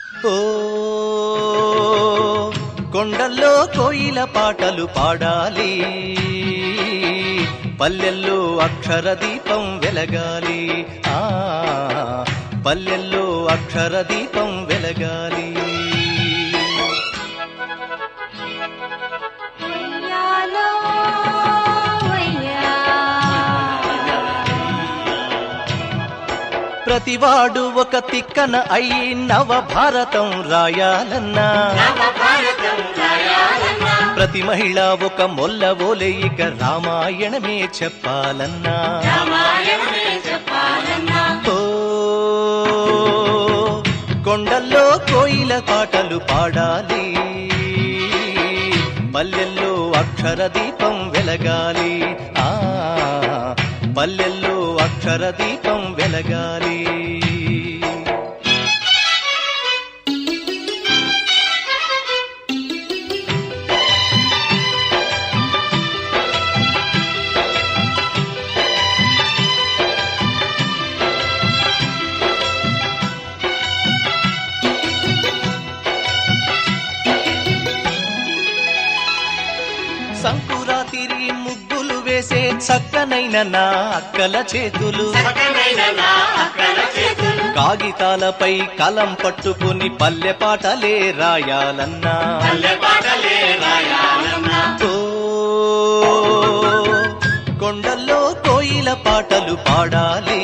ఓ కొండల్లో కోయిల పాటలు పాడాలి, పల్లెల్లో అక్షర దీపం వెలగాలి. పల్లెల్లో అక్షర దీపం వెలగాలి. ప్రతివాడు ఒక తిక్కన అయి నవ భారతం రాయాలన్నా, ప్రతి మహిళ ఒక మొల్ల ఓలే ఇక రామాయణమే చెప్పాలన్నా. ఓ కొండల్లో కోయిల పాటలు పాడాలి, పల్లెల్లో అక్షర దీపం వెలగాలి. పల్లెల్లో అక్షర దీపం వెలగాలి. సంకురాతిరి ముగ్గులు వేసే చక్కనైన నా అక్కల చేతులు, కాగితాలపై కలం పట్టుకుని పల్లె పాటలే రాయాలన్నా. ఓ కొండల్లో కోయిల పాటలు పాడాలి,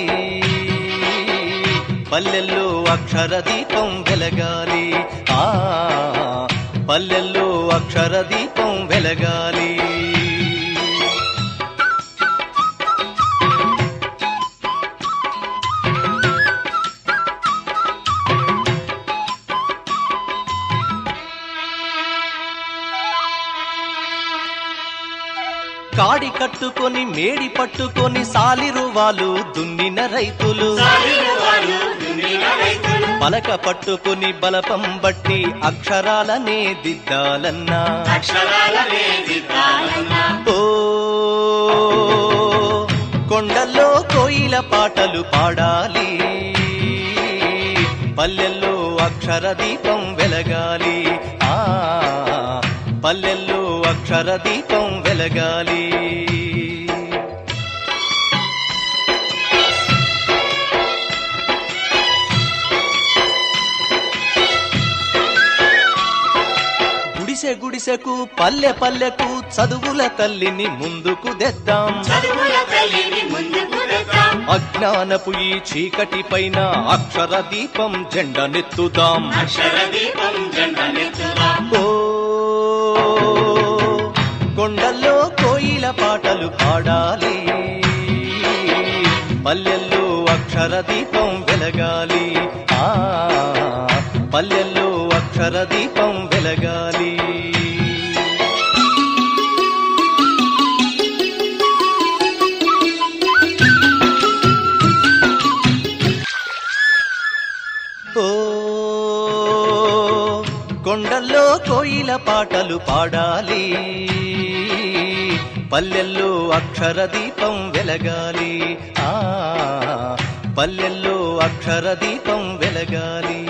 పల్లెల్లో అక్షర దీపం వెలగాలి. పల్లెల్లో అక్షర దీపం వెలగాలి. కాడి కట్టుకొని మేడి పట్టుకొని సాలిరువాలు దున్నిన రైతులు, పలక పట్టుకుని బలపం బట్టి అక్షరాలనే దిద్దాలన్నా. ఓ కొండల్లో కోయిల పాటలు పాడాలి, పల్లెల్లో అక్షర దీపం వెలగాలి. పల్లెల్లో అక్షర దీపం వెలగాలి. గుడిసె గుడిసెకు పల్లె పల్లెకు చదువుల తల్లిని ముందుకు తెద్దాం. అజ్ఞానపు ఈ చీకటి పైన అక్షర దీపం జెండనెత్తుదాం. ఓ కొండల్లో కోయిల పాటలు పాడాలి, పల్లెల్లో అక్షర దీపం వెలగాలి. పల్లెల్లో అక్షర దీపం వెలగాలి. ఓ కొండల్లో కోయిల పాటలు పాడాలి, పల్లెల్లో అక్షర దీపం వెలగాలి. పల్లెల్లో అక్షర దీపం వెలగాలి.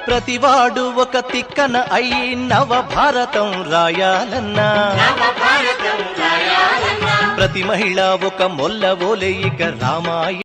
ప్రతివాడు ఒక తిక్కన అయి నవ భారతం రాయాలన్నా, ప్రతి మహిళ ఒక మొల్ల ఓలే ఇక రామాయణ